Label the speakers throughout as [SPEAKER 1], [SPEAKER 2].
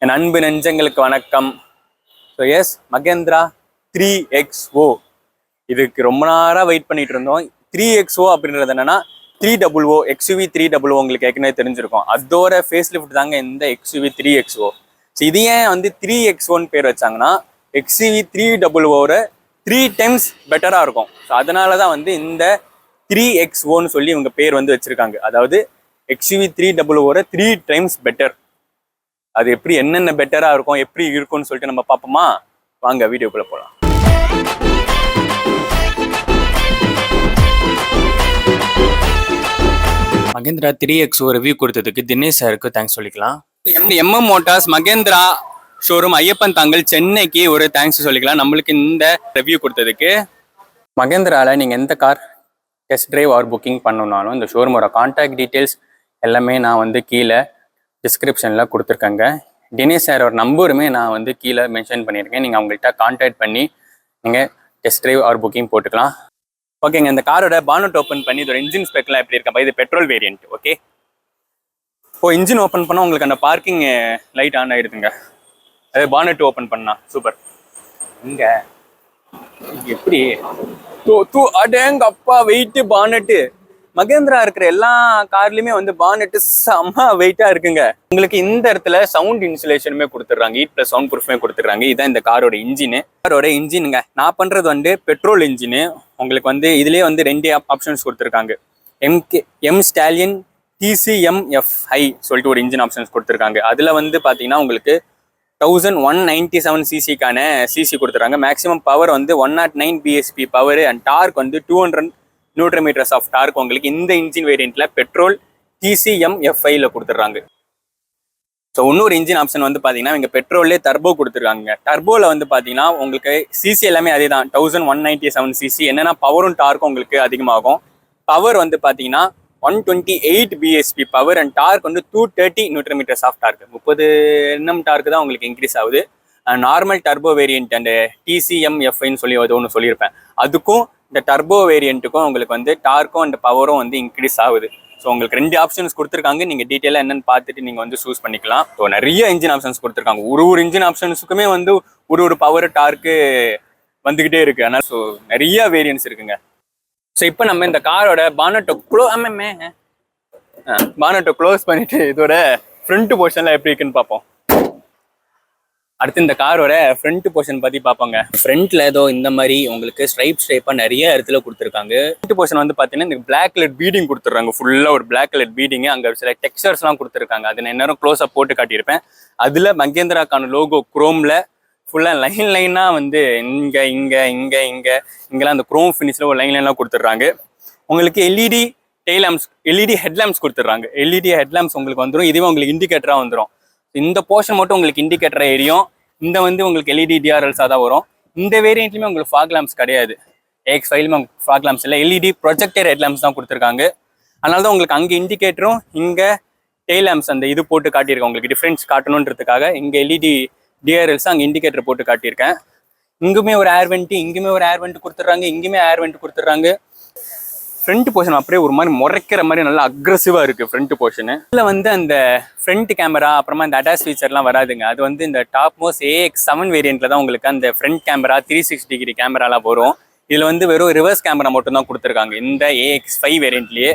[SPEAKER 1] என் அன்பு நெஞ்சங்களுக்கு வணக்கம். ஸோ எஸ் மகேந்திரா 3XO இதுக்கு ரொம்ப நேரம் வெயிட் பண்ணிட்டு இருந்தோம். 3XO அப்படின்றது என்னன்னா 300 XUV 300 உங்களுக்கு ஏற்கனவே தெரிஞ்சிருக்கும். அதோட ஃபேஸ் லிஃப்ட் தாங்க இந்த XUV 3XO. ஸோ இது ஏன் வந்து 3XOன்னு பேர் வச்சாங்கன்னா XUV 300 3 times பெட்டராக இருக்கும். ஸோ அதனால தான் வந்து இந்த 3XOன்னு சொல்லி இவங்க பேர் வந்து வச்சிருக்காங்க. அதாவது XUV 300 3 times பெட்டர். அது எப்படி என்னென்ன பெட்டராக இருக்கும் எப்படி இருக்கும்னு சொல்லிட்டு நம்ம பார்ப்போமா? வாங்க வீடியோக்குள்ளே போகலாம். மகேந்திரா 3XO ரிவ்யூ கொடுத்ததுக்கு தினேஷ் சாருக்கு தேங்க்ஸ் சொல்லிக்கலாம். MM motors Mahindra showroom Iyyappan Thangal சென்னைக்கு ஒரு தேங்க்ஸ் சொல்லிக்கலாம் நம்மளுக்கு இந்த ரிவ்யூ கொடுத்ததுக்கு. மகேந்திராவில் நீங்கள் எந்த car test drive or booking பண்ணணுன்னாலும் இந்த ஷோரூமோட கான்டாக்ட் டீட்டெயில்ஸ் எல்லாமே நான் வந்து கீழே டிஸ்கிரிப்ஷனில் கொடுத்துருக்கேங்க. தினேஷ் சாரோட நம்பருமே நான் வந்து கீழே மென்ஷன் பண்ணியிருக்கேன். நீங்கள் அவங்கள்ட்ட கான்டாக்ட் பண்ணி நீங்கள் டெஸ்ட் டிரைவ் ஆர் புக்கிங் போட்டுக்கலாம். ஓகேங்க, இந்த காரோட பானட் ஓப்பன் பண்ணி இதோட இன்ஜின் ஸ்பெக்லாம் எப்படி இருக்கப்பா? இது பெட்ரோல் வேரியன்ட். ஓகே, இப்போ இன்ஜின் ஓப்பன் பண்ணால் உங்களுக்கு அந்த பார்க்கிங் லைட் ஆன் ஆகிடுதுங்க. அது பானட் ஓப்பன் பண்ணா சூப்பர். இங்கே எப்படி அடேங்க அப்பா வெயிட்டு பானட்டு. மகேந்திரா இருக்கிற எல்லா கார்லயுமே வந்து பானட்டு செம்ம வெயிட்டா இருக்குங்க. உங்களுக்கு இந்த இடத்துல சவுண்ட் இன்சுலேஷனுமே கொடுத்துட்றாங்க, ஹீட் பிளஸ் சவுண்ட் ப்ரூஃப்மே கொடுத்துட்றாங்க. இதுதான் இந்த காரோட இன்ஜினு. காரோட இன்ஜினுங்க நான் பண்றது வந்து பெட்ரோல் இன்ஜினு. உங்களுக்கு வந்து இதுலயே வந்து 2 ஆப்ஷன்ஸ் கொடுத்துருக்காங்க. எம் ஸ்டாலியன் TCMFI சொல்லிட்டு ஒரு இன்ஜின் ஆப்ஷன்ஸ் கொடுத்துருக்காங்க. அதுல வந்து பாத்தீங்கன்னா உங்களுக்கு 1197 சிசிக்கான சிசி கொடுத்துருக்காங்க. மேக்ஸிமம் பவர் வந்து 109 BSP பவர் அண்ட் டார்க் வந்து 200 நியூட்டன் மீட்டர்ஸ் ஆஃப் டார்க் உங்களுக்கு இந்த இன்ஜின் வேரியன்ட்ல பெட்ரோல் TCMFI கொடுத்துட்றாங்க. ஸோ இன்னொரு இன்ஜின் ஆப்ஷன் வந்து பார்த்தீங்கன்னா இங்கே பெட்ரோல்லே டர்போ கொடுத்துருக்காங்க. டர்போவில் வந்து பார்த்தீங்கன்னா உங்களுக்கு சிசி எல்லாமே அதே தான் 1197 சிசி. என்னன்னா பவரும் டார்க்கும் உங்களுக்கு அதிகமாகும். பவர் வந்து பார்த்தீங்கன்னா 128 BSP பவர் அண்ட் டார்க் வந்து 230 newton meters of torque. 30 Nm torque தான் உங்களுக்கு இன்க்ரீஸ் ஆகுது. நார்மல் டர்போ வேரியன்ட் அண்ட் TCMFIன்னு சொல்லி அது ஒன்று சொல்லியிருப்பேன். அதுக்கும் இந்த டர்போ வேரியண்ட்டுக்கும் உங்களுக்கு வந்து டார்க்கும் அண்ட் பவரும் வந்து இன்க்ரீஸ் ஆகுது. ஸோ உங்களுக்கு 2 ஆப்ஷன்ஸ் கொடுத்துருக்காங்க. நீங்கள் டீட்டெயிலாக என்னென்னு பார்த்துட்டு நீங்கள் வந்து சூஸ் பண்ணிக்கலாம். ஸோ நிறைய இன்ஜின் ஆப்ஷன்ஸ் கொடுத்துருக்காங்க. ஒரு இன்ஜின் ஆப்ஷன்ஸுக்குமே வந்து ஒரு பவர் டார்க்கு வந்துக்கிட்டே இருக்குது. ஆனால் ஸோ நிறைய வேரியன்ஸ் இருக்குங்க. ஸோ இப்போ நம்ம இந்த காரோட பானட்டை க்ளோஸ் பண்ணிட்டு இதோட ஃப்ரண்ட் போர்ஷன்லாம் எப்படி இருக்குன்னு பார்ப்போம். அடுத்து இந்த காரோட ஃப்ரண்ட் போர்ஷன் பற்றி பார்ப்போங்க. ஃப்ரண்ட்ல ஏதோ இந்த மாதிரி உங்களுக்கு ஸ்ட்ரைப்பாக நிறைய இடத்துல கொடுத்துருக்காங்க. ஃப்ரண்ட் போர்ஷன் வந்து பார்த்தீங்கன்னா இந்த பிளாக் கலர் பீடிங் கொடுத்துட்றாங்க. ஃபுல்லாக ஒரு பிளாக் கலர் பீடிங்கு. அங்கே சில டெக்ஸ்சர்ஸ்லாம் கொடுத்துருக்காங்க. அதை நான் நேரம் க்ளோஸ் அப் போட்டு காட்டியிருப்பேன். அதில் மகேந்திராக்கான லோகோ குரோமில் ஃபுல்லாக லைனாக வந்து இங்கெல்லாம் அந்த குரோம் ஃபினிஷில் ஒரு லைன்லாம் கொடுத்துட்றாங்க. உங்களுக்கு எல்இடி ஹெட்லாம்ப்ஸ் கொடுத்துட்றாங்க. எல்இடி ஹெட்லாம்ப்ஸ் உங்களுக்கு வந்துடும். இதுவே உங்களுக்கு இண்டிகேட்டராக வந்துடும். இந்த போர்ஷன் மட்டும் உங்களுக்கு இண்டிகேட்டரை எரியும். இந்த வந்து உங்களுக்கு எல்இடி டிஆர்எல்ஸாக தான் வரும். இந்த வேரியன்ட்லையுமே உங்களுக்கு ஃபாக் லேம்ப்ஸ் கிடையாது. AX5லையுமே ஃபாக் லேம்ப்ஸ் இல்லை, எல்இடி ப்ரொஜெக்டர் ஹெட்லாம்ப்ஸ் தான் கொடுத்துருக்காங்க. அதனால தான் உங்களுக்கு அங்கே இண்டிகேட்டரும் இங்கே டெய்ல் லேம்ப்ஸ் அந்த இது போட்டு காட்டியிருக்கேன். உங்களுக்கு டிஃப்ரென்ஸ் காட்டணுன்றதுக்காக இங்கே எல்இடி டிஆர்எல்ஸ் அங்கே இண்டிகேட்டர் போட்டு காட்டியிருக்கேன். இங்குமே ஒரு ஏர் வெண்ட், இங்குமே ஒரு ஏர் வெண்ட் கொடுத்துட்றாங்க, இங்குமே ஏர் வெண்ட் கொடுத்துட்றாங்க. ஃப்ரண்ட் போர்ஷன் அப்படியே ஒரு மாதிரி முறைக்கிற மாதிரி நல்லா அக்ரெசிவாக இருக்குது ஃப்ரண்ட் போர்ஷனு. இதில் வந்து அந்த ஃப்ரண்ட் கேமரா அப்புறமா இந்த அட்டாச் ஃபீச்சர்லாம் வராதுங்க. அது வந்து இந்த டாப் மோஸ்ட் AX7 வேரியண்ட்டில் தான் உங்களுக்கு அந்த ஃப்ரண்ட் கேமரா 360 டிகிரி கேமராலாம் வரும். இதில் வந்து வெறும் ரிவர்ஸ் கேமரா மட்டும் தான் கொடுத்துருக்காங்க இந்த AX5 வேரியண்ட்லேயே.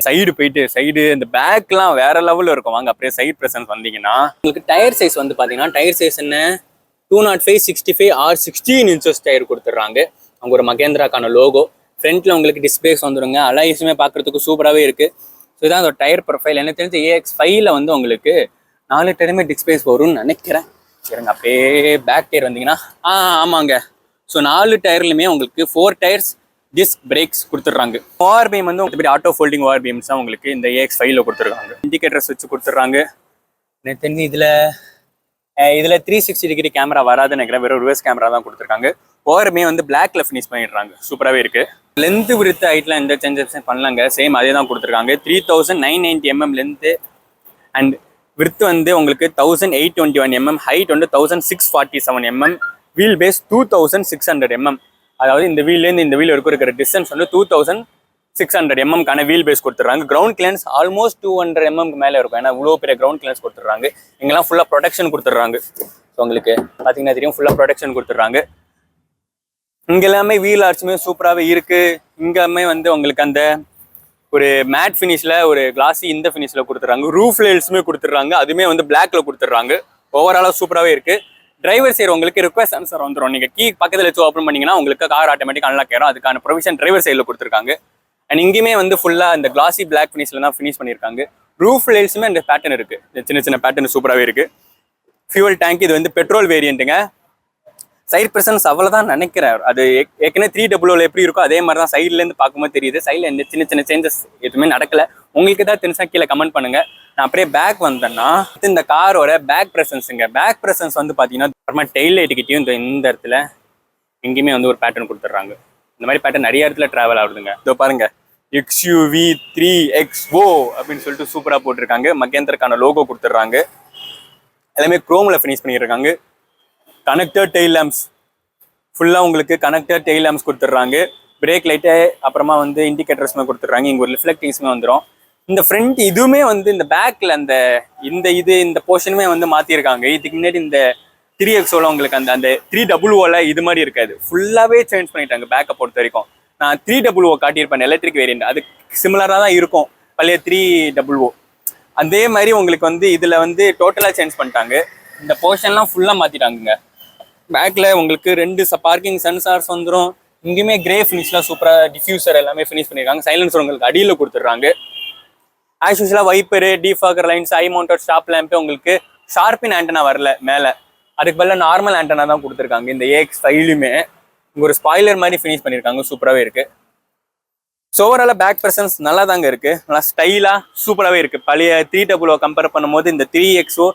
[SPEAKER 1] சைடு இந்த பேக்லாம் வேற லெவலில் இருக்கும். வாங்க அப்படியே சைடு ப்ரெசன்ஸ் வந்தீங்கன்னா உங்களுக்கு டயர் சைஸ் வந்து பார்த்தீங்கன்னா டயர் சைஸ் என்ன 205 65 R16 inches டயர் கொடுத்துட்றாங்க. அவங்க ஒரு மகேந்திராக்கான லோகோ. ஃப்ரண்ட்ல உங்களுக்கு டிஸ்பிளேஸ் வந்துடுங்க. அலாய்ஸுமே பார்க்கறதுக்கு சூப்பராகவே இருக்குது. ஸோ இதான் அதோட டயர் ப்ரொஃபைல். எனக்கு தெரிஞ்ச AX5ல வந்து உங்களுக்கு 4 டயருமே டிஸ்பிளேஸ் வரும்னு நினைக்கிறேன். சரிங்க, அப்படியே பேக் டயர் வந்தீங்கன்னா ஆமாங்க. ஸோ 4 டயர்லையுமே உங்களுக்கு 4 டயர்ஸ் டிஸ்க் பிரேக்ஸ் கொடுத்துட்றாங்க. ஓஆர் பீம் வந்து உங்களுக்கு ஆட்டோ ஃபோல்டிங் ஓஆர் பீம்ஸ் தான் உங்களுக்கு இந்த AX5ல கொடுத்துருக்காங்க. இண்டிகேட்டர்ஸ் வச்சு கொடுத்துட்றாங்க. எனக்கு தெரிஞ்சு இதில் 360 டிகிரி கேமரா வராதுன்னு நினைக்கிறேன். வெறும் ரிவர்ஸ் கேமரா தான் கொடுத்துருக்காங்க. ஓவருமே வந்து பிளாக்ல ஃபினிஷ் பண்ணிடுறாங்க. சூப்பராகவே இருக்குது. லென்த்து விருத்து ஹைட்லாம் எந்த சேஞ்சஸ் பண்ணலாங்க. சேம் அதே தான் கொடுத்துருக்காங்க. 3990 mm லென்த்து அண்ட் விருத்து வந்து உங்களுக்கு 1821 mm, ஹைட் வந்து 1647 mm, வீல் பேஸ் 2600 mm. அதாவது இந்த வீல்லேருந்து இந்த வீல் இருக்கிற டிஸ்டன்ஸ் வந்து 600 mm வீல் பேஸ் கொடுத்துட்றாங்க. கிரவுண்ட் கிளியரன்ஸ் ஆல்மோஸ்ட் 200 mm மேலே இருக்கும். ஏன்னா இவ்வளோ பெரிய கிரவுண்ட் கிளியரன்ஸ் கொடுத்துட்றாங்க. இங்கெல்லாம் ஃபுல்லாக ப்ரொடெக்ஷன் கொடுத்துட்றாங்க. ஸோ உங்களுக்கு பார்த்தீங்கன்னா தெரியும், ஃபுல்லாக ப்ரொடெக்ஷன் கொடுத்துட்றாங்க. இங்கே எல்லாமே வீல் ஆர்ச்சுமே சூப்பராகவே இருக்கு. இங்கேயுமே வந்து உங்களுக்கு அந்த ஒரு மேட் ஃபினிஷில் ஒரு கிளாஸி இந்த ஃபினிஷில் கொடுத்துட்றாங்க. ரூஃப் லைட்ஸுமே கொடுத்துட்றாங்க. அதுவுமே வந்து பிளாக்ல கொடுத்துட்றாங்க. ஓவராலாக சூப்பராகவே இருக்கு. டிரைவர் சைடு உங்களுக்கு ரிக்வெஸ்ட் ஆன்சர் வந்துடும். நீங்கள் கீ பக்கத்தில் வச்சு ஓப்பன் பண்ணீங்கன்னா உங்களுக்கு கார் ஆட்டோமேட்டிக் அன்லாக் ஆயிரும். அதுக்கான ப்ரொவிஷன் டிரைவர் சைடில் கொடுத்துருக்காங்க. அண்ட் இங்கேயுமே வந்து ஃபுல்லாக இந்த கிளாசி பிளாக் ஃபினிஷில் தான் ஃபினிஷ் பண்ணியிருக்காங்க. ரூஃப் லைட்ஸுமே அந்த பேட்டர்ன் இருக்கு. சின்ன சின்ன பேட்டர்ன் சூப்பராகவே இருக்கு. ஃபியூவல் டேங்க் இது வந்து பெட்ரோல் வேரியண்ட்டுங்க. சைட் ப்ரெசன்ஸ் அவ்வளோதான் நினைக்கிறேன். அது ஏற்கனவே 300 எப்படி இருக்கோ அதே மாதிரி தான் சைட்லேருந்து பார்க்கும்போது தெரியுது. சைடில் எந்த சின்ன சின்ன சேஞ்சஸ் எதுவுமே நடக்கல. உங்களுக்கு தான் தெரிஞ்சா கீழே கமெண்ட் பண்ணுங்க. நான் அப்படியே பேக் வந்தேன்னா இந்த காரோட பேக் ப்ரெசன்ஸுங்க. பேக் ப்ரெசன்ஸ் வந்து பார்த்தீங்கன்னா அப்புறமா டெய்ல் லைட்டுக்கிட்டையும் இந்த இடத்துல எங்கேயுமே வந்து ஒரு பேட்டர்ன் கொடுத்துட்றாங்க. இந்த மாதிரி பேட்டர்ன் நிறைய இடத்துல ட்ராவல் ஆகுதுங்க. இதோ பாருங்க, XUV 3XO அப்படின்னு சொல்லிட்டு சூப்பராக போட்டிருக்காங்க. மகேந்திராக்கான லோகோ கொடுத்துட்றாங்க. எல்லாமே குரோமில் ஃபினிஷ் பண்ணியிருக்காங்க. கனெக்டட் டெயில் லேம்ப்ஸ் ஃபுல்லாக உங்களுக்கு கனெக்டட் டெயில் லேம்ப்ஸ் கொடுத்துட்றாங்க. பிரேக் லைட்டு அப்புறமா வந்து இண்டிகேட்டர்ஸ்மே கொடுத்துட்றாங்க. இங்கே ஒரு ரிஃப்ளெக்டிங்ஸ்மே வந்துடும். இந்த ஃப்ரண்ட் இதுவுமே வந்து இந்த பேக்கில் அந்த இந்த போர்ஷனுமே வந்து மாற்றிருக்காங்க. இதுக்கு முன்னாடி இந்த 3XOல உங்களுக்கு அந்த 300 இது மாதிரி இருக்காது. ஃபுல்லாகவே சேஞ்ச் பண்ணிட்டாங்க பேக்கை பொறுத்த வரைக்கும். நான் 300 காட்டியிருப்பேன் எலக்ட்ரிக் வேரியண்ட். அது சிமிலராக தான் இருக்கும் பழைய 300. அதே மாதிரி உங்களுக்கு வந்து இதில் வந்து டோட்டலாக சேஞ்ச் பண்ணிட்டாங்க. இந்த போர்ஷன்லாம் ஃபுல்லாக மாற்றிட்டாங்க. பேக்கில் உங்களுக்கு 2 பார்க்கிங் சென்சார்ஸ் வந்துடும். இங்கேயுமே கிரே ஃபினிஷ்லாம் சூப்பராக டிஃப்யூசர் எல்லாமே ஃபினிஷ் பண்ணியிருக்காங்க. சைலன்சர் உங்களுக்கு அடியில் கொடுத்துட்றாங்க. ஆஸ் யூஸ்வலாக வைப்பரு, டிஃபாகர் லைன்ஸ், ஐ மவுண்டட் ஸ்டாப் லேம்பு உங்களுக்கு ஷார்பின் ஆண்டனா வரல மேலே. அதுக்கு பதிலாக நார்மல் ஆண்டனா தான் கொடுத்துருக்காங்க. இந்த AX5லுமே இங்கே ஒரு ஸ்பாய்லர் மாதிரி ஃபினிஷ் பண்ணியிருக்காங்க. சூப்பராகவே இருக்குது. ஸோ ஓவராலாக பேக் ப்ரெசன்ஸ் நல்லா தாங்க இருக்குது. நல்லா ஸ்டைலாக சூப்பராகவே இருக்குது. பழைய 300 கம்பேர் பண்ணும்போது இந்த 3XO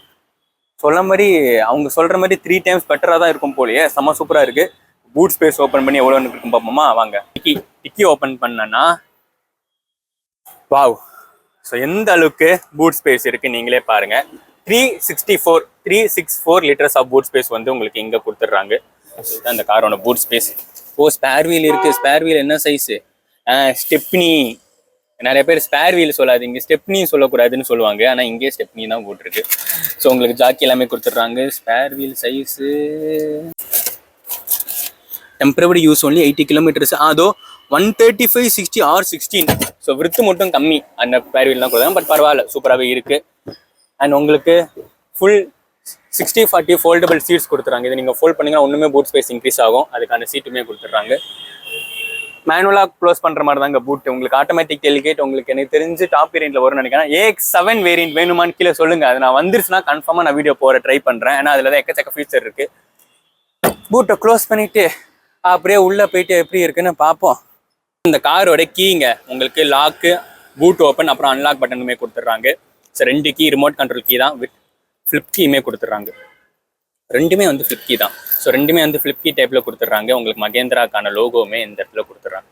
[SPEAKER 1] சொல்ல மாதிரி அவங்க சொல்கிற மாதிரி 3 times பெட்டராக தான் இருக்கும் போலயே. செம்ம சூப்பராக இருக்குது. பூட் ஸ்பேஸ் ஓப்பன் பண்ணி எவ்வளோ இருக்கும் பார்ப்போமா வாங்க. டிக்கி ஓப்பன் பண்ணனா வாவ். ஸோ எந்த அளவுக்கு பூட் ஸ்பேஸ் இருக்குது நீங்களே பாருங்கள். 364 liters ஆஃப் பூட் ஸ்பேஸ் வந்து உங்களுக்கு இங்கே கொடுத்துட்றாங்க. இதுதான் இந்த காரோட பூட் ஸ்பேஸ். ஸ்பேர் வீல் இருக்குது. ஸ்பேர் வீல் என்ன சைஸு? ஸ்டெப்னி. நிறைய பேர் ஸ்பேர் வீல் சொல்லாதீங்க, ஸ்டெப்னி சொல்லக்கூடாதுன்னு சொல்லுவாங்க. ஆனால் இங்கே ஸ்டெப்னி தான் போட்டிருக்கு. ஸோ உங்களுக்கு ஜாக்கி எல்லாமே கொடுத்துட்றாங்க. Spare wheel size temporary use only 80 kilometers. அதோ 135/60 R16. ஸோ விருத்து மட்டும் கம்மி அந்த ஸ்பேர் வீல் தான் கொடுத்தாங்க. பட் பரவாயில்ல, சூப்பராகவே இருக்குது. அண்ட் உங்களுக்கு ஃபுல் 60/40 ஃபோல்டபிள் சீட்ஸ் கொடுத்துறாங்க. இது நீங்கள் ஃபோல்ட் பண்ணிங்கன்னா ஒன்றுமே பூட் ஸ்பேஸ் இன்க்ரீஸ் ஆகும். அதுக்கான சீட்டுமே கொடுத்துட்றாங்க. மேனுவலாக க்ளோஸ் பண்ணுற மாதிரி தாங்க பூட். உங்களுக்கு ஆட்டோமேட்டிக் டெலிகேட் உங்களுக்கு எனக்கு தெரிஞ்சு டாப் வேரியண்ட்டில் வரும்னு நினைக்கிறேன். AX7 வேரியண்ட் வேணுமான்னு கீழே சொல்லுங்கள். அது நான் வந்துருச்சுன்னா கன்ஃபார்மாக நான் வீடியோ போகிற ட்ரை பண்ணுறேன். ஏன்னா அதில் தான் எக்கச்சக்க ஃபீச்சர் இருக்குது. பூட்டை க்ளோஸ் பண்ணிவிட்டு அப்படியே உள்ளே போயிட்டு எப்படி இருக்குன்னு பார்ப்போம். இந்த காரோட கீங்க உங்களுக்கு லாக்கு, பூட் ஓப்பன், அப்புறம் அன்லாக் பட்டனுமே கொடுத்துட்றாங்க. So 2 key remote control key தான் வித் ஃப்ளிப் கீயுமே கொடுத்துட்றாங்க. ரெண்டுமே வந்து ஃப்ளிப் கீ தான். ஸோ ரெண்டுமே வந்து ஃப்ளிப் கீ டைப்பில் கொடுத்துட்றாங்க. உங்களுக்கு மகேந்திராக்கான லோகோவுமே இந்த இடத்துல கொடுத்துட்றாங்க.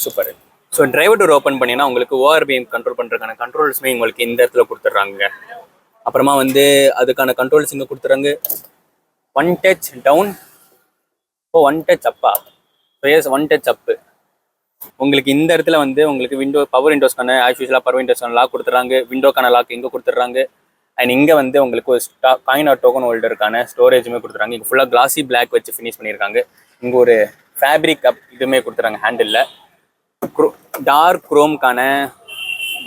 [SPEAKER 1] Super. So driver door open பண்ணினா உங்களுக்கு ORBM கண்ட்ரோல் பண்ணுறதுக்கான கண்ட்ரோல்ஸுமே உங்களுக்கு இந்த இடத்துல கொடுத்துட்றாங்க. அப்புறமா வந்து அதுக்கான கண்ட்ரோல்ஸ் இங்கே கொடுத்துட்றாங்க. 1 touch டவுன், 1 touch அப்பா. ஸோ எஸ் 1 touch அப்பு. உங்களுக்கு இந்த இடத்துல வந்து உங்களுக்கு பவர் விண்டோஸ்க்கான ஆஸ் யூஸ்வலாக பவர் விண்டோஸ்க்கான லாக் கொடுத்துட்றாங்க. விண்டோக்கான லாக் இங்கே கொடுத்துட்றாங்க. அண்ட் இங்கே வந்து உங்களுக்கு ஒரு காயின் ஆர் டோக்கன் ஹோல்டருக்கான ஸ்டோரேஜுமே கொடுத்துறாங்க. இங்கே ஃபுல்லாக கிளாசி பிளாக் வச்சு ஃபினிஷ் பண்ணியிருக்காங்க. இங்கே ஒரு ஃபேப்ரிக் அப் இதுவுமே கொடுத்துறாங்க. ஹேண்டிலில் டார்க் குரோம்க்கான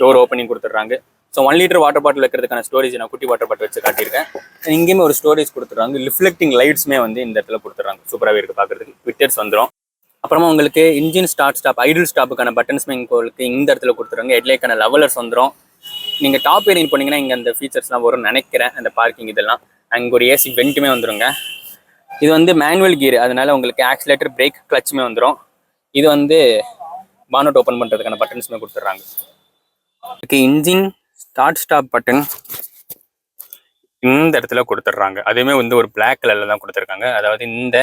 [SPEAKER 1] டோர் ஓப்பனிங் கொடுத்துட்றாங்க. ஸோ 1 liter வாட்டர் பாட்டில் வைக்கிறதுக்கான ஸ்டோரேஜ் நான் குட்டி வாட்டர் பாட்டில் வச்சு காட்டியிருக்கேன். இங்கேயுமே ஒரு ஸ்டோரேஜ் கொடுத்துட்றாங்க. ரிஃப்ளெக்டிங் லைட்ஸுமே வந்து இந்த இடத்துல கொடுத்துட்றாங்க. சூப்பராகவே இருக்குது பார்க்குறதுக்கு. விட்டர்ஸ் வந்துடும். அப்புறமா உங்களுக்கு இன்ஜின் ஸ்டார்ட் ஸ்டாப், ஐடில் ஸ்டாப்புக்கான பட்டன்ஸ்மே உங்களுக்கு இந்த இடத்துல கொடுத்துருவாங்க. ஹெட்லைக்கான லெவலர்ஸ் வந்துடும். நீங்கள் டாப் வேரியன்ட் போனீங்கன்னா இங்கே அந்த ஃபீச்சர்ஸ்லாம் வரும்னு நினைக்கிறேன். அந்த பார்க்கிங் இதெல்லாம் அங்கே ஒரு ஏசி வெண்ட்டுமே வந்துடுங்க. இது வந்து மேனுவல் கியர், அதனால உங்களுக்கு ஆக்சிலேட்டர், பிரேக், கிளச்சுமே வந்துடும். இது வந்து பானட் ஓப்பன் பண்ணுறதுக்கான பட்டன்ஸுமே கொடுத்துட்றாங்க. இதுக்கு இன்ஜின் ஸ்டார்ட் ஸ்டாப் பட்டன் இந்த இடத்துல கொடுத்துட்றாங்க. அதுவுமே வந்து ஒரு பிளாக் கலரில் தான் கொடுத்துருக்காங்க. அதாவது இந்த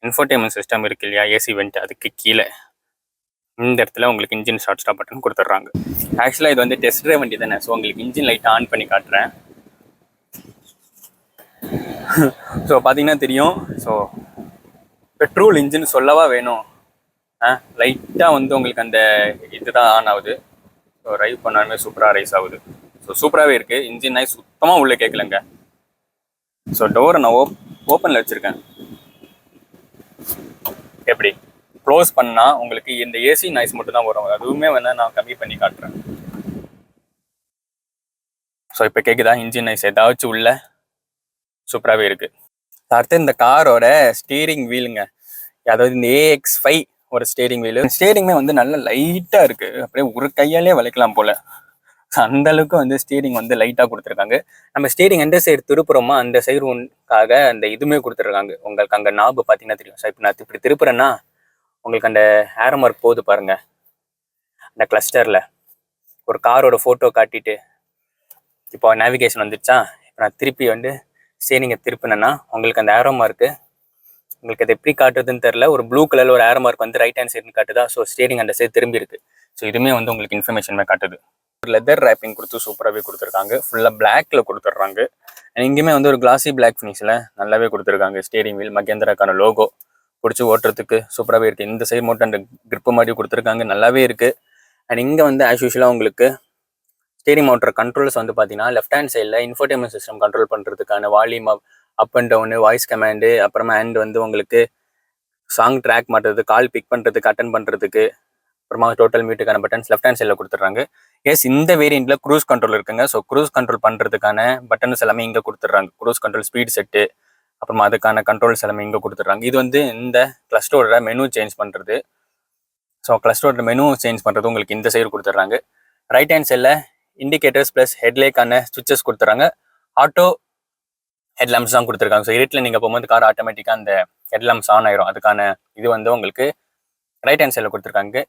[SPEAKER 1] இன்ஃபோர்டைன்மெண்ட் சிஸ்டம் இருக்கு இல்லையா, ஏசி வெண்ட், அதுக்கு கீழே இந்த இடத்துல உங்களுக்கு இன்ஜின் ஸ்டார்ட் ஸ்டாப் பட்டன் கொடுத்துட்றாங்க. ஆக்சுவலாக இது வந்து டெஸ்ட் ட்ரைவ் வண்டி தானே. ஸோ உங்களுக்கு இன்ஜின் லைட்டை ஆன் பண்ணி காட்டுறேன். ஸோ பார்த்தீங்கன்னா தெரியும். ஸோ பெட்ரோல் இன்ஜின் சொல்லவா வேணும். லைட்டாக வந்து உங்களுக்கு அந்த இதுதான் ஆன் ஆகுது. ஸோ ரைவ் பண்ணாலுமே சூப்பராக ரைஸ் ஆகுது. ஸோ சூப்பராகவே இருக்குது. இன்ஜின் நாய்ஸ் சுத்தமாக உள்ளே கேட்கலங்க. ஸோ டோரை நான் ஓப்பனில் வச்சுருக்கேன். எப்படி க்ளோஸ் பண்ணால் உங்களுக்கு இந்த ஏசி நாய்ஸ் மட்டும் தான் வரும். அதுவுமே வேணால் நான் கம்மி பண்ணி காட்டுறேன். ஸோ இப்போ கேட்குதா இன்ஜின் நாய்ஸ் ஏதாச்சும் உள்ள? சூப்பராகவே இருக்குது. அடுத்து இந்த காரோட ஸ்டீரிங் வீலுங்க. அதாவது இந்த AX5 ஒரு ஸ்டேரிங் வீலு. ஸ்டேரிங்குமே வந்து நல்ல லைட்டாக இருக்குது. அப்படியே ஒரு கையாலே வளைக்கலாம் போல். அந்த அளவுக்கு வந்து ஸ்டீரிங் வந்து லைட்டாக கொடுத்துருக்காங்க. நம்ம ஸ்டீரிங் எந்த சைடு திருப்புறோமோ அந்த சைடு ஒன்றுக்காக அந்த இதுவுமே கொடுத்துருக்காங்க. உங்களுக்கு அங்கே நாபு பார்த்தீங்கன்னா தெரியும். ஸோ இப்போ நான் இப்படி திருப்புறேன்னா உங்களுக்கு அந்த ஏரோ மார்க் போகுது பாருங்கள். அந்த கிளஸ்டரில் ஒரு காரோட ஃபோட்டோ காட்டிட்டு இப்போ நேவிகேஷன் வந்துடுச்சா. இப்போ நான் திருப்பி வந்து ஸ்டீரிங்கை திருப்பினேன்னா உங்களுக்கு அந்த ஏரோ மார்க்கு உங்களுக்கு அது எப்படி காட்டுறதுன்னு தெரில. ஒரு ப்ளூ கலரில் ஒரு ஏரோ மார்க் வந்து ரைட் ஹேண்ட் சைடுன்னு காட்டுதா. ஸோ ஸ்டீரிங் அந்த சைடு திரும்பி இருக்குது. ஸோ இதுவுமே வந்து உங்களுக்கு இன்ஃபர்மேஷனுமே காட்டுது. லெதர் ரேப்பிங் கொடுத்து சூப்பராகவே கொடுத்துருக்காங்க. ஃபுல்லாக பிளாக்ல கொடுத்துட்றாங்க. இங்கேயுமே வந்து ஒரு கிளாசி பிளாக் ஃபினிஷில் நல்லாவே கொடுத்துருக்காங்க. ஸ்டீரிங் வீல் மகேந்திராக்கான லோகோ பிடிச்சி ஓட்டுறதுக்கு சூப்பராகவே இருக்குது. இந்த சைடு மட்டும் அந்த கிரிப்பு மாதிரி கொடுத்துருக்காங்க, நல்லாவே இருக்குது. அண்ட் இங்கே வந்து ஆஸ் யூஷுவலாக உங்களுக்கு ஸ்டீரிங் மவுண்டர் கண்ட்ரோல்ஸ் வந்து பார்த்தீங்கன்னா லெஃப்ட் ஹேண்ட் சைடில் இன்ஃபோர்டைன்மெண்ட் சிஸ்டம் கண்ட்ரோல் பண்ணுறதுக்கான volume up and down, voice command, அப்புறமா அண்ட் வந்து உங்களுக்கு சாங் ட்ராக் மாட்டுறது, கால் பிக் பண்ணுறதுக்கு, அட்டன் பண்ணுறதுக்கு, அப்புறமா டோட்டல் மியூட்டுக்கான பட்டன்ஸ் லெஃப்ட் ஹேண்ட் சைடில் கொடுத்துட்றாங்க. எஸ், இந்த வேரியண்ட்டில் க்ரூஸ் கண்ட்ரோல் இருக்குங்க. ஸோ க்ரூஸ் கண்ட்ரோல் பண்ணுறதுக்கான பட்டன்ஸ் எல்லாமே இங்கே கொடுத்துட்றாங்க. க்ரூஸ் கண்ட்ரோல், ஸ்பீட் செட்டு, அப்புறமா அதுக்கான கண்ட்ரோல்ஸ் எல்லாமே இங்கே கொடுத்துட்றாங்க. இது வந்து இந்த கிளஸ்டரோட மெனு சேஞ்ச் பண்ணுறது. ஸோ கிளஸ்டரோட மெனு சேஞ்ச் பண்ணுறது உங்களுக்கு இந்த சைடு கொடுத்துட்றாங்க. ரைட் ஹேண்ட் சைடில் இண்டிகேட்டர்ஸ் ப்ளஸ் ஹெட்லைக்கான சுவிச்சஸ் கொடுத்துட்றாங்க. ஆட்டோ ஹெட்லாம்ப்ஸ் தான் கொடுத்துருக்காங்க. ஸோ இருட்டில் நீங்கள் போகும்போது கார் ஆட்டோமேட்டிக்காக அந்த ஹெட்லாம்ப்ஸ் ஆன் ஆயிரும். அதுக்கான இது வந்து உங்களுக்கு ரைட் ஹேண்ட் சைடில் கொடுத்துருக்காங்க.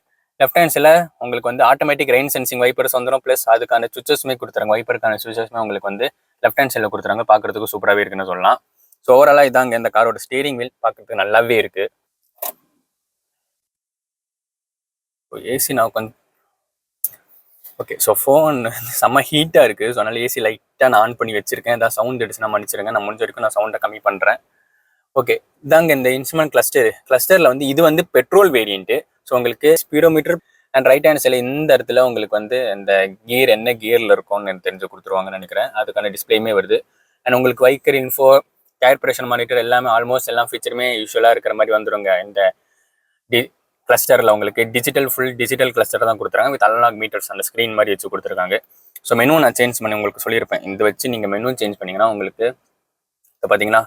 [SPEAKER 1] லெஃப்ட் ஹேண்ட் சைடில் உங்களுக்கு வந்து ஆட்டோமேட்டிக் ரெயின் சென்சிங் வைப்பர்ஸ் வந்துடும். ப்ளஸ் அதுக்கான சுவிச்சஸ்மே கொடுத்துறாங்க. வைப்பருக்கான சுவிச்சஸ்மே உங்களுக்கு வந்து லெஃப்ட் ஹேண்ட் சைடில் கொடுத்துறாங்க. பார்க்குறதுக்கு சூப்பராகவே இருக்குன்னு சொல்லலாம். ஸோ ஓவராலாக இதாங்க இந்த காரோட ஸ்டீரிங் வீல் பார்க்குறதுக்கு நல்லாவே இருக்குது. ஏசி நான் உட்காந்து ஓகே. ஸோ ஃபோன் செம்ம ஹீட்டாக இருக்குது. ஸோ அதனால் ஏசி லைட்டாக நான் ஆன் பண்ணி வச்சுருக்கேன். ஏதாவது சவுண்ட் எடுத்துனா மன்னிச்சிருங்க. நான் முடிஞ்ச வரைக்கும் நான் சவுண்டை கம்மி பண்ணுறேன். ஓகே, இதாங்க இந்த இன்ஸ்ட்ருமெண்ட் கிளஸ்டரில் வந்து இது வந்து பெட்ரோல் வேரியண்ட்டு. ஸோ உங்களுக்கு ஸ்பீடோமீட்டர் அண்ட் ரைட் ஹேண்ட் சைடில் இந்த இடத்துல உங்களுக்கு வந்து இந்த கியர் என்ன கியரில் இருக்கும்னு தெரிஞ்சு கொடுத்துருவாங்கன்னு நினைக்கிறேன். அதுக்கான டிஸ்பிளேயுமே வருது. அண்ட் உங்களுக்கு வைக்கர் இன்ஃபோ, டயர் ப்ரெஷர் மானிட்டர் எல்லாமே ஆல்மோஸ்ட் எல்லா ஃபீச்சருமே யூஸ்வலாக இருக்கிற மாதிரி வந்துருங்க. இந்த கிளஸ்டரில் உங்களுக்கு ஃபுல் டிஜிட்டல் கிளஸ்டர் தான் கொடுத்துருக்காங்க. வித் அனலாக் மீட்டர்ஸ் அந்த ஸ்க்ரீன் மாதிரி வச்சு கொடுத்துருக்காங்க. ஸோ மெனு நான் சேஞ்ச் பண்ணி உங்களுக்கு சொல்லியிருப்பேன். இந்த வச்சு நீங்கள் மெனு சேஞ்ச் பண்ணிங்கன்னா உங்களுக்கு இப்போ பார்த்தீங்கன்னா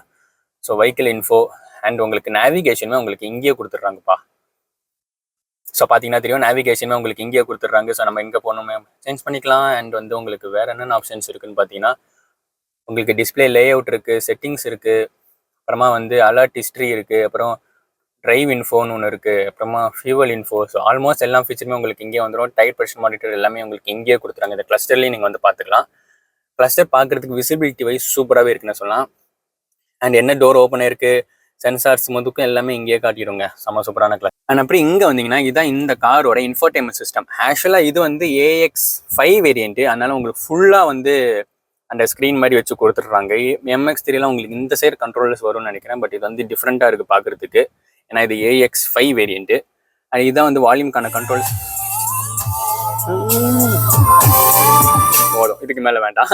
[SPEAKER 1] ஸோ வெஹிக்கிள் இன்ஃபோ அண்ட் உங்களுக்கு நேவிகேஷனுமே உங்களுக்கு இங்கேயே கொடுத்துட்றாங்கப்பா. ஸோ பார்த்தீங்கன்னா தெரியும், நேவிகேஷனுமே உங்களுக்கு இங்கேயே கொடுத்துட்றாங்க. ஸோ நம்ம எங்கே போகணுமே சேஞ்ச் பண்ணிக்கலாம். அண்ட் வந்து உங்களுக்கு வேறு என்னென்ன ஆப்ஷன்ஸ் இருக்குதுன்னு பார்த்தீங்கன்னா உங்களுக்கு டிஸ்பிளே லே அவுட் இருக்குது, செட்டிங்ஸ் இருக்குது, அப்புறமா வந்து அலர்ட் ஹிஸ்ட்ரி இருக்குது, அப்புறம் டிரைவ் இன்ஃபோன்னு ஒன்று இருக்குது, அப்புறமா ஃபியூவல் இன்ஃபோ. ஸோ ஆல்மோஸ்ட் எல்லா ஃபீச்சருமே உங்களுக்கு இங்கே வந்துடும். டயர் ப்ரெஷர் மானிட்டர் எல்லாமே உங்களுக்கு இங்கேயே கொடுத்துறாங்க. இந்த கிளஸ்டர்லேயும் நீங்கள் வந்து பார்த்துக்கலாம். கிளஸ்டர் பார்க்குறதுக்கு விசிபிலிட்டி வைஸ் சூப்பராகவே இருக்குன்னு சொல்லலாம். அண்ட் என்ன டோர் ஓப்பன் ஆயிருக்கு, சென்சார்ஸ் முதுக்கும் எல்லாமே இங்கேயே காட்டிடுங்க. செம்ம சூப்பரான கிளாஸ். அண்ட் அப்படி இங்கே வந்தீங்கன்னா இதுதான் இந்த காரோட இன்ஃபோர்டைன்மெண்ட் சிஸ்டம். ஆக்சுவலாக இது வந்து AX5 வேரியண்ட்டு. அதனால உங்களுக்கு ஃபுல்லாக வந்து அந்த ஸ்க்ரீன் மாதிரி வச்சு கொடுத்துட்றாங்க. MX3 உங்களுக்கு இந்த சைடு கண்ட்ரோலர்ஸ் வரும்னு நினைக்கிறேன். பட் இது வந்து டிஃப்ரெண்ட்டாக இருக்குது பார்க்குறதுக்கு. ஏன்னா இது AX5 வேரியண்ட்டு. அண்ட் இதுதான் வந்து வால்யூம்கான கண்ட்ரோல்ஸ். போதும், இதுக்கு மேலே வேண்டாம்.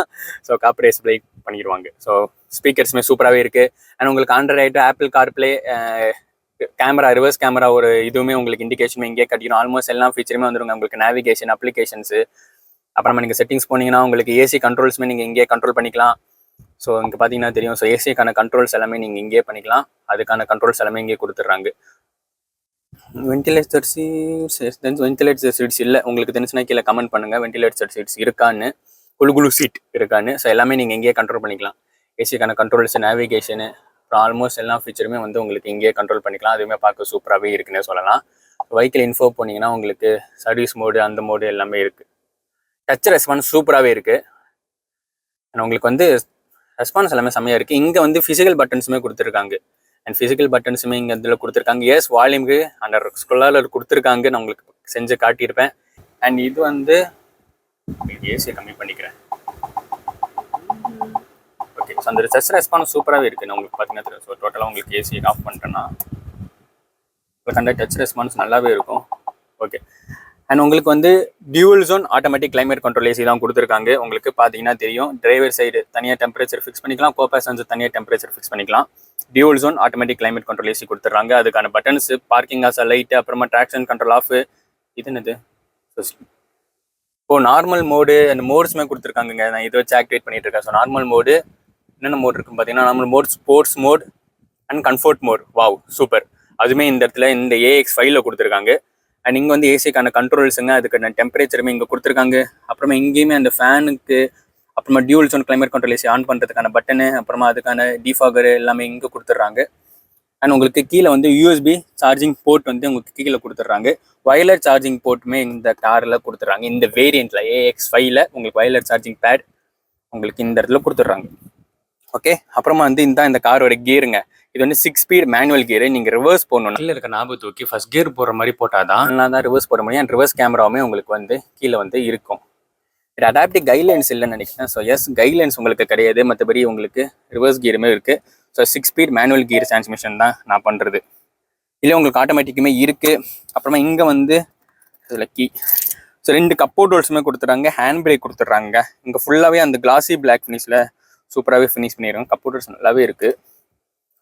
[SPEAKER 1] ஸோ கார்ப்ரேஸ் ப்ளே பண்ணிடுவாங்க. ஸோ ஸ்பீக்கர்ஸுமே சூப்பராகவே இருக்குது. அண்ட் உங்களுக்கு Android, apple CarPlay, camera, reverse camera ஒரு இதுவுமே உங்களுக்கு இண்டிகேஷனுமே இங்கே கட்டிடும். ஆல்மோஸ்ட் எல்லா ஃபீச்சருமே வந்துருங்க. உங்களுக்கு நேவிகேஷன், அப்ளிகேஷன்ஸு, அப்புறமா நீங்கள் செட்டிங்ஸ் போனீங்கன்னா உங்களுக்கு ஏசி கண்ட்ரோல்ஸுமே நீங்கள் இங்கே கண்ட்ரோல் பண்ணிக்கலாம். ஸோ இங்கே பார்த்தீங்கன்னா தெரியும். ஸோ ஏசிக்கான கண்ட்ரோல்ஸ் எல்லாமே நீங்கள் இங்கே பண்ணிக்கலாம். அதுக்கான கண்ட்ரோல்ஸ் எல்லாமே இங்கே கொடுத்துட்றாங்க. வென்டிலேட்டர் சீட்ஸ் இல்லை உங்களுக்கு தெரிஞ்சுன்னா கீழே கமெண்ட் பண்ணுங்கள். வென்டிலேட்டர் சீட்ஸ் இருக்கான்னு, குழு சீட் இருக்கான்னு. ஸோ எல்லாமே நீங்கள் இங்கேயே கண்ட்ரோல் பண்ணிக்கலாம். ஏசிக்கான கண்ட்ரோல்ஸ், நேவிகேஷனு, அப்புறம் ஆல்மோஸ்ட் எல்லா ஃபீச்சருமே வந்து உங்களுக்கு இங்கேயே கண்ட்ரோல் பண்ணிக்கலாம். அதுவுமே பார்க்க சூப்பராகவே இருக்குன்னு சொல்லலாம். வெஹிக்கிள் இன்ஃபோ போனீங்கன்னா உங்களுக்கு சர்வீஸ் மோடு, அந்த மோடு எல்லாமே இருக்குது. டச் ரெஸ்பான்ஸ் சூப்பராகவே இருக்குது. உங்களுக்கு வந்து ரெஸ்பான்ஸ் எல்லாமே செம்மையாக இருக்குது. இங்கே வந்து ஃபிசிக்கல் பட்டன்ஸுமே கொடுத்துருக்காங்க. அண்ட் ஃபிசிக்கல் பட்டன்ஸுமே இங்கே இதில் கொடுத்துருக்காங்க. எஸ், வால்யூமுக்கு அந்த ஸ்குல்லால் கொடுத்துருக்காங்க. நான் உங்களுக்கு செஞ்சு காட்டியிருப்பேன். அண்ட் இது வந்து ஏசியை கம்மி பண்ணிக்கிறேன். ஓகே, ஸோ அந்த டச் ரெஸ்பான்ஸ் சூப்பராகவே இருக்குது. நான் உங்களுக்கு பார்த்தீங்கன்னா ஸோ டோட்டலாக உங்களுக்கு ஏசியை ஆஃப் பண்ணிட்டேன்னா கண்ட டச் ரெஸ்பான்ஸ் நல்லாவே இருக்கும். ஓகே. அண்ட் உங்களுக்கு வந்து dual zone automatic climate control AC தான் கொடுத்துருக்காங்க. உங்களுக்கு பார்த்தீங்கன்னா தெரியும், டிரைவர் சைடு தனியாக டெம்பரேச்சர் ஃபிக்ஸ் பண்ணிக்கலாம், கோ பேசஞ்சர் தனியாக டெம்பரேச்சர் ஃபிக்ஸ் பண்ணிக்கலாம். Dual zone automatic climate control AC கொடுத்துட்றாங்க. அதுக்கான பட்டன்ஸ் பார்க்கிங் ஆஸ் லைட்டு, அப்புறமா ட்ராக்ஷன் கண்ட்ரோல் ஆஃப், இது என்னது இப்போ நார்மல் மோடு அந்த மோட்ஸுமே கொடுத்துருக்காங்க. நான் இதை வச்சு ஆக்டிவேட் பண்ணிட்டு இருக்கேன். ஸோ நார்மல் மோடு என்னென்ன மோட் இருக்குன்னு பார்த்தீங்கன்னா, normal mode, sports mode and comfort mode. Wow super. அதுவுமே இந்த இடத்துல இந்த AX5ல கொடுத்துருக்காங்க. அண்ட் இங்கே வந்து ஏசிக்கான கண்ட்ரோல்ஸுங்க, அதுக்கான டெம்பரேச்சருமே இங்கே கொடுத்துருக்காங்க. அப்புறமா இங்கேயுமே அந்த ஃபேனுக்கு, அப்புறமா dual zone climate control AC on பண்ணுறதுக்கான பட்டனு, அப்புறமா அதுக்கான டிஃபாகரு எல்லாமே இங்கே கொடுத்துட்றாங்க. அண்ட் உங்களுக்கு கீழே வந்து USB சார்ஜிங் போர்ட் வந்து உங்களுக்கு கீழே கொடுத்துட்றாங்க. வயர்லெஸ் சார்ஜிங் போர்ட்டுமே இந்த காரில் கொடுத்துட்றாங்க. இந்த வேரியண்ட்டில் AX5ல உங்களுக்கு வயர்லெஸ் சார்ஜிங் பேட் உங்களுக்கு இந்த இடத்துல கொடுத்துட்றாங்க. ஓகே. அப்புறமா வந்து இந்த காரோட கியருங்க, இது வந்து 6 ஸ்பீட் மேனுவல் கியரு. நீங்கள் ரிவர்ஸ் போடணும், கீழே இருக்க ஞாபகம் தூக்கி ஃபர்ஸ்ட் கியர் போடுற மாதிரி போட்டால் தான் ரிவர்ஸ் போட முடியும். அண்ட் ரிவர்ஸ் கேமராவுமே உங்களுக்கு வந்து கீழே வந்து இருக்கும். இது அடாப்டிவ் கைட்லைன்ஸ் இல்லைன்னு நினைக்கிறேன். ஸோ எஸ், கைட்லைன்ஸ் உங்களுக்கு கிடையாது, மற்றபடி உங்களுக்கு ரிவர்ஸ் கியருமே இருக்குது. So 6 speed manual gear transmission தான் நான் பண்ணுறது. இல்லை உங்களுக்கு ஆட்டோமேட்டிக்குமே இருக்குது. அப்புறமா இங்கே வந்து இதில் கீ. ஸோ 2 கப்போர்ட் ஹோல்ஸுமே கொடுத்துட்றாங்க, ஹேண்ட் பிரேக் கொடுத்துட்றாங்க. இங்கே ஃபுல்லாகவே அந்த கிளாசி பிளாக் ஃபினிஷில் சூப்பராகவே ஃபினிஷ் பண்ணிடுறாங்க. கப்போர்ட் ஹோல்ஸ் நல்லாவே இருக்குது.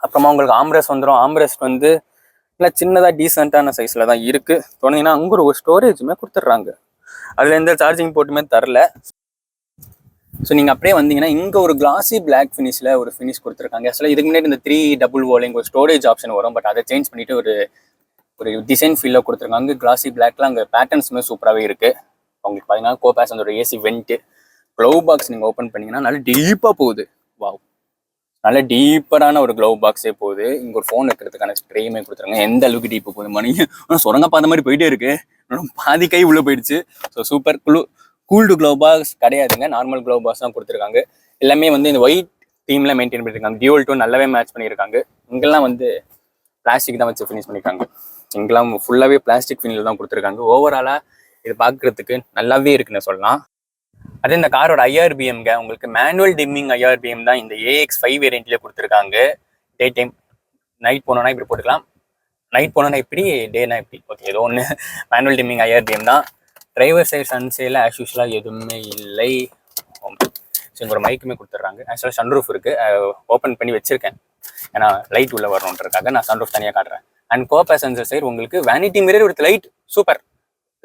[SPEAKER 1] அப்புறமா உங்களுக்கு ஆம்ரெஸ்ட் வந்துடும். ஆம்ரெஸ்ட் வந்து இல்லை சின்னதாக டீசெண்டான சைஸில் தான் இருக்குது. சொன்னீங்கன்னா அங்கே ஒரு ஸ்டோரேஜுமே கொடுத்துட்றாங்க. அதில் எந்த சார்ஜிங் போர்ட்டுமே தரல. ஸோ நீங்கள் அப்படியே வந்தீங்கன்னா இங்கே ஒரு கிளாசி பிளாக் ஃபினிஷில் ஒரு ஃபினிஷ் கொடுத்துருக்காங்க. ஆக்சுவலாக இதுக்கு முன்னாடி இந்த 3 ஒரு ஸ்டோரேஜ் ஆப்ஷன் வரும். பட் அதை சேஞ்ச் பண்ணிவிட்டு ஒரு டிசைன் ஃபீலில் கொடுத்துருக்காங்க. அங்கே கிளாசி பிளாக்ல அங்கே பேட்டர்ன்ஸுமே சூப்பராகவே இருக்குது. உங்களுக்கு பார்த்தீங்கன்னா கோ பேசஞ்சரோட ஏசி வெண்ட்டு, க்ளவ் பாக்ஸ் நீங்கள் ஓப்பன் பண்ணிங்கன்னா நல்லா டீப்பாக போகுது. வாவ், நல்ல டீப்பரான ஒரு க்ளவ் பாக்ஸே போகுது. இங்கே ஒரு ஃபோன் வைக்கிறதுக்கான ட்ரேயுமே கொடுத்துருங்க. எந்த அளவுக்கு டீப்பு போகுது மணி, ஆனால் சுரங்க பார்த்த மாதிரி போயிட்டே இருக்கு. பாதி கை உள்ளே போயிடுச்சு. So super cooled glove box கிடையாதுங்க, நார்மல் க்ளவ் பாக்ஸ் தான் கொடுத்துருக்காங்க. எல்லாமே வந்து இந்த ஒயிட் தீமில் மெயின்டைன் பண்ணியிருக்காங்க. டியூவல் டோன் நல்லாவே மேட்ச் பண்ணியிருக்காங்க. இங்கெல்லாம் வந்து பிளாஸ்டிக் தான் வச்சு ஃபினிஷ் பண்ணியிருக்காங்க. இங்கெல்லாம் ஃபுல்லாகவே பிளாஸ்டிக் ஃபினில் தான் கொடுத்துருக்காங்க. ஓவராலாக இது பார்க்குறதுக்கு நல்லாவே இருக்குன்னு சொல்லலாம். அதே இந்த காரோட IRBMங்க, உங்களுக்கு மேனுவல் டிம்மிங் IRBM தான் இந்த AX5 வேரியண்ட்லேயே கொடுத்துருக்காங்க. டே டைம் நைட் போனோன்னா இப்படி போட்டுக்கலாம், நைட் போனோன்னா இப்படி, டேனா இப்படி. ஓகே, ஏதோ ஒன்று மேனுவல் டிம்மிங் IRBM தான். டிரைவர் சைட் சன்சேல ஆஸ் யூஸ்வலாக எதுவுமே இல்லை. ஸோ இங்கே ஒரு மைக்குமே கொடுத்துட்றாங்க. ஆக்சுவலாக சன்ரூஃப் இருக்குது, ஓப்பன் பண்ணி வச்சுருக்கேன். ஏன்னா லைட் உள்ளே வரணுன்றதுக்காக நான் சன்ரூஃப் தனியாக காட்டுறேன். அண்ட் கோ பேசஞ்சர் சைடு உங்களுக்கு vanity mirror with light, super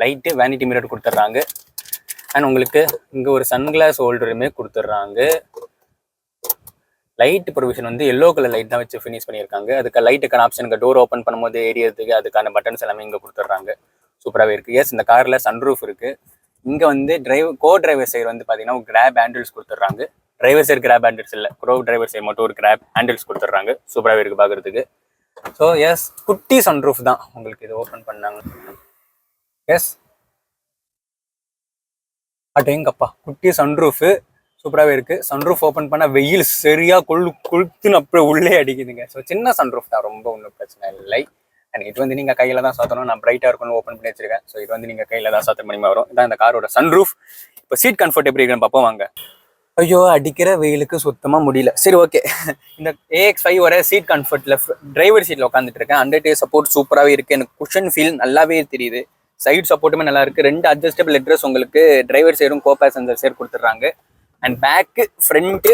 [SPEAKER 1] light vanity mirror கொடுத்துட்றாங்க. அண்ட் உங்களுக்கு இங்கே ஒரு சன்கிளாஸ் ஹோல்டருமே கொடுத்துட்றாங்க. லைட் ப்ரொவிஷன் வந்து எல்லோ கலர் லைட் தான் வச்சு ஃபினிஷ் பண்ணியிருக்காங்க. அதுக்கு லைட்டுக்கான ஆப்ஷனுக்கு டோர் ஓப்பன் பண்ணும்போது ஏரியறதுக்கு அதுக்கான பட்டன்ஸ் எல்லாமே இங்கே கொடுத்துட்றாங்க. சூப்பராகவே இருக்குது. எஸ், இந்த காரில் சன்ரூஃப் இருக்குது. இங்கே வந்து கோ டிரைவர் சைடு வந்து பார்த்தீங்கன்னா கிராப் ஹேண்டில்ஸ் கொடுத்துட்றாங்க. டிரைவர் சைடு கிராப் ஹேண்டில்ஸ் இல்லை, டிரைவர் சைடு மட்டும் ஒரு கிராப் ஹேண்டில்ஸ் கொடுத்துட்றாங்க. சூப்பராகவே இருக்குது பார்க்குறதுக்கு. ஸோ எஸ், குட்டி சன்ரூஃப் தான் உங்களுக்கு இது ஓப்பன் பண்ணாங்க. எஸ், அடேங்கப்பா, குட்டி சன்ரூஃபு சூப்பராகவே இருக்குது. சன்ரூஃப் ஓப்பன் பண்ணால் வெயில் சரியாக கொளுத்துன்னு அப்படியே உள்ளே அடிக்குதுங்க. ஸோ சின்ன சன்ரூஃப் தான், ரொம்ப ஒன்றும் பிரச்சனை இல்லை. அண்ட் இது வந்து நீங்கள் கையில் தான் சாத்தணும். நான் பிரைட்டாக இருக்கும்னு ஓப்பன் பண்ணி வச்சிருக்கேன். ஸோ இது வந்து நீங்கள் கையில் தான் சாத்த மணிமா வரும். இதான் இந்த காரோட சன்ரூஃப். இப்போ சீட் கம்ஃபர்ட் எப்படி இருக்குன்னு பார்ப்போம் வாங்க. ஐயோ, அடிக்கிற வெயிலுக்கு சுத்தமாக முடியல. சரி, ஓகே. இந்த AX5 சீட் கம்ஃபர்ட்டில் டிரைவர் சீட்டில் உட்காந்துட்டு இருக்கேன். அண்டர் சப்போர்ட் சூப்பராகவே இருக்குது. எனக்கு குஷன் ஃபீல் நல்லாவே தெரியுது. சைட் சப்போர்ட்டுமே நல்லா இருக்குது. 2 அட்ஜஸ்டபிள் ஹெட்ரஸ் உங்களுக்கு டிரைவர் சைடும் கோ பேசஞ்சர் சைடு கொடுத்துட்றாங்க. And back front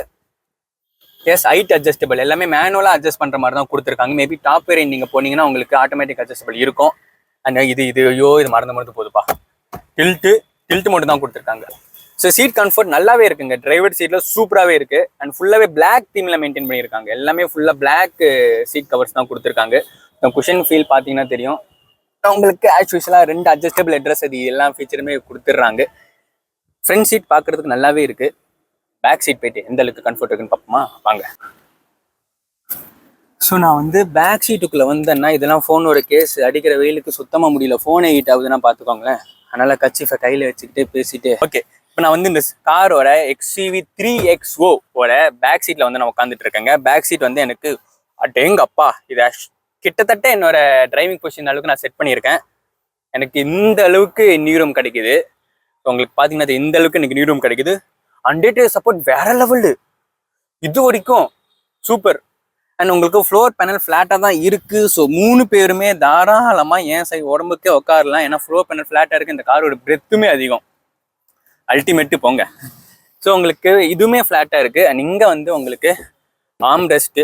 [SPEAKER 1] as height adjustable எல்லாமே மேனுவலாக அட்ஜஸ்ட் பண்ணுற மாதிரி தான் கொடுத்துருக்காங்க. மேபி டாப் வேரியன்ட் நீங்கள் போனீங்கன்னா உங்களுக்கு ஆட்டோமேட்டிக் அட்ஜஸ்டபிள் இருக்கும். அண்ட் இது ஐயோ, இது மறந்து போகுதுப்பா. டில்ட்டு மட்டும் தான் கொடுத்துருக்காங்க. ஸோ சீட் கம்ஃபர்ட் நல்லாவே இருக்குங்க. டிரைவர் சீட்டில் சூப்பராகவே இருக்குது. அண்ட் ஃபுல்லாகவே பிளாக் தீமில் மெயின்டைன் பண்ணியிருக்காங்க. எல்லாமே ஃபுல்லாக பிளாக் சீட் கவர்ஸ் தான் கொடுத்துருக்காங்க. குஷன் ஃபீல் பார்த்தீங்கன்னா தெரியும். உங்களுக்கு ஆஸ் யூஸ்வலாக 2 அட்ஜஸ்டபிள் ஹெட்ரஸ் அது எல்லா ஃபீச்சருமே கொடுத்துட்றாங்க. ஃப்ரண்ட் சீட் பார்க்குறதுக்கு நல்லாவே இருக்குது. பேக் சீட் போயிட்டு எந்த அளவுக்கு கம்ஃபர்ட் இருக்குன்னு பார்ப்போமா வாங்க. ஸோ நான் வந்து பேக் சீட்டுக்குள்ளே வந்தேன்னா இதெல்லாம் ஃபோனோட கேஸ், அடிக்கிற வெயிலுக்கு சுத்தமாக முடியல. ஃபோனே ஹீட் ஆகுதுன்னா பார்த்துக்கோங்களேன். அதனால் கச்சிஃபை கையில் வச்சுக்கிட்டே பேசிட்டு ஓகே. இப்போ நான் வந்து இந்த காரோட XUV 3XO பேக் சீட்டில் வந்து நான் உட்காந்துட்டு இருக்கேங்க. பேக் சீட் வந்து எனக்கு அடேங்கப்பா, இதை கிட்டத்தட்ட என்னோட டிரைவிங் பொசிஷன் அளவுக்கு நான் செட் பண்ணியிருக்கேன். எனக்கு இந்த அளவுக்கு நியூரம் கிடைக்குது. உங்களுக்கு பார்த்தீங்கன்னா இந்த அளவுக்கு எனக்கு நியூரம் கிடைக்குது. அண்டர்டேக் சப்போர்ட் வேற லெவலு. இது வரைக்கும் சூப்பர். அண்ட் உங்களுக்கு ஃப்ளோர் பேனல் ஃப்ளாட்டாக தான் இருக்குது. ஸோ 3 பேருமே தாராளமாக என் உடம்புக்கே உட்காரலாம். ஏன்னா ஃப்ளோர் பேனல் ஃப்ளாட்டாக இருக்குது. இந்த காரோட பிரெத்துமே அதிகம், அல்டிமேட்டு போங்க. ஸோ உங்களுக்கு இதுவுமே ஃப்ளாட்டாக இருக்குது. அண்ட் இங்கே வந்து உங்களுக்கு arm rest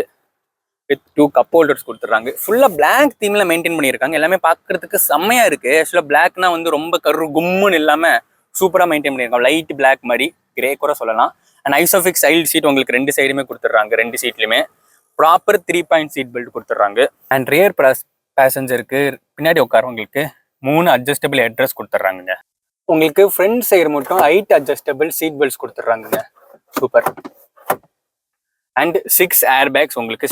[SPEAKER 1] with 2 cup holders கொடுத்துட்றாங்க. ஃபுல்லாக பிளாக் தீமில் மெயின்டைன் பண்ணியிருக்காங்க. எல்லாமே பார்க்குறதுக்கு செம்மையாக இருக்குது. ஆக்சுவலாக பிளாக்னா வந்து ரொம்ப கும்முன்னு இல்லாமல் சூப்பராக மெயின்டைன் பண்ணியிருக்காங்க. லைட் பிளாக் மாதிரி, கிரே கூட சொல்லலாம். அண்ட் ஐசோஃபிக்ஸ் சைல்டு சீட் உங்களுக்கு 2 சைடுமே கொடுத்துட்றாங்க. 2 சீட்லையுமே ப்ராப்பர் 3 பாயிண்ட் சீட் பெல்ட் கொடுத்துட்றாங்க. அண்ட் ரியர் பேசஞ்சருக்கு பின்னாடி உட்காரவங்களுக்கு 3 அட்ஜஸ்டபிள் ஹெட்ரஸ் கொடுத்துட்றாங்க. உங்களுக்கு ஃப்ரண்ட் சைடு மட்டும் 8 அட்ஜஸ்டபிள் சீட் பெல்ட்ஸ் கொடுத்துட்றாங்க. சூப்பர். அண்ட் 6 ஏர் பேக்ஸ் உங்களுக்கு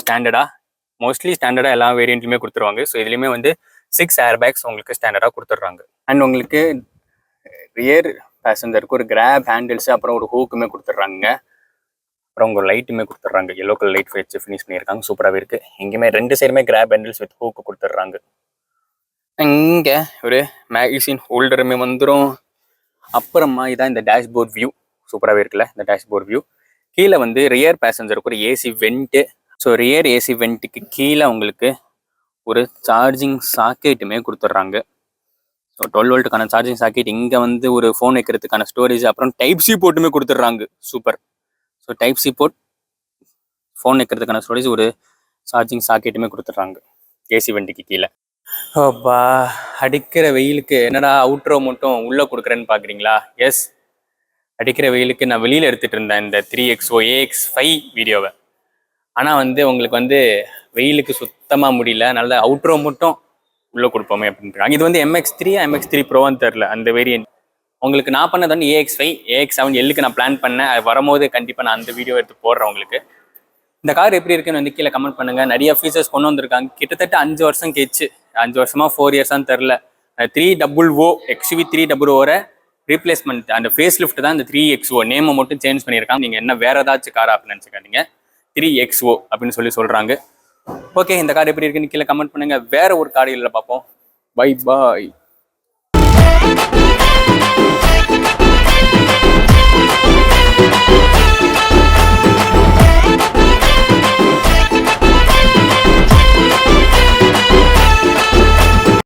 [SPEAKER 1] மோஸ்ட்லி ஸ்டாண்டர்டாக எல்லா வேரியண்ட்லையுமே கொடுத்துருவாங்க. ஸோ இதுலேயுமே வந்து 6 ஏர் பேக்ஸ் உங்களுக்கு ஸ்டாண்டர்டாக கொடுத்துட்றாங்க. அண்ட் உங்களுக்கு ரியர் பேசஞ்சருக்கு ஒரு கிராப் ஹேண்டில்ஸ், அப்புறம் ஒரு ஹூக்குமே கொடுத்துட்றாங்க. அப்புறம் உங்கள் லைட்டுமே கொடுத்துட்றாங்க. எல்லோ கலர் லைட் வச்சு ஃபினிஷ் பண்ணியிருக்காங்க. சூப்பராகவே இருக்குது. எங்கேயுமே 2 சைடுமே கிராப் ஹேண்டில்ஸ் வித் ஹூக்கு கொடுத்துட்றாங்க. இங்கே ஒரு மேகசின் ஹோல்டருமே வந்துடும். அப்புறமா இதான் இந்த டேஷ்போர்ட் வியூ. சூப்பராகவே இருக்குல்ல இந்த டேஷ்போர்ட் வியூ. கீழே வந்து ரியர் பேசஞ்சருக்கு ஒரு AC vent. So rear AC வெண்ட்டுக்கு கீழே உங்களுக்கு ஒரு சார்ஜிங் சாக்கெட்டுமே கொடுத்துட்றாங்க. ஸோ 12 வோல்ட்டுக்கான சார்ஜிங் சாக்கெட், இங்கே வந்து ஒரு ஃபோன் வைக்கிறதுக்கான ஸ்டோரேஜ், அப்புறம் டைப் சி போர்ட்டுமே கொடுத்துட்றாங்க. Super. So type C port, phone வைக்கிறதுக்கான ஸ்டோரேஜ், ஒரு சார்ஜிங் சாக்கெட்டுமே கொடுத்துட்றாங்க ஏசி வெண்ட்டுக்கு கீழே. அப்பா, அடிக்கிற வெயிலுக்கு என்னடா அவுட்ரோ மட்டும் உள்ளே கொடுக்குறேன்னு பார்க்குறீங்களா? எஸ், அடிக்கிற வெயிலுக்கு நான் வெளியில் எடுத்துகிட்டு இருந்தேன் இந்த 3XO AX5 வீடியோவை. ஆனால் வந்து உங்களுக்கு வந்து வெயிலுக்கு சுத்தமாக முடியல. நல்ல அவுட்ரோ மட்டும் உள்ளே கொடுப்போமே அப்படின்றாங்க. இது வந்து MX3 MX3 ப்ரோன்னு தெரில அந்த வேரியன்ட். உங்களுக்கு நான் பண்ணது வந்து AX5 AX7 எல்லுக்கு நான் பிளான் பண்ணேன். அது வரும்போது கண்டிப்பாக நான் அந்த வீடியோ எடுத்து போடுறேன் உங்களுக்கு. இந்த கார் எப்படி இருக்குன்னு வந்து கீழே கமெண்ட் பண்ணுங்கள். நிறைய ஃபீச்சர்ஸ் கொண்டு வந்திருக்காங்க. கிட்டத்தட்ட 5 வருஷம் கேச்சு. 5 வருஷமா 4 இயர்ஸான்னு தெரில. 300 XUV 300 ரீப்ளேஸ்மெண்ட், அந்த ஃபேஸ் லிஃப்ட் தான் இந்த 3XO. நேமை மட்டும் சேஞ்ச் பண்ணியிருக்காங்க. நீங்கள் என்ன வேறு ஏதாச்சும் கார் அப்படின்னு நினச்சிக்காதீங்க. 3XO அப்படின்னு சொல்கிறாங்க. ஓகே, இந்த கார் எப்படி இருக்குன்னு கீழே கமெண்ட் பண்ணுங்கள். வேற ஒரு காரில் பார்ப்போம். Bye bye.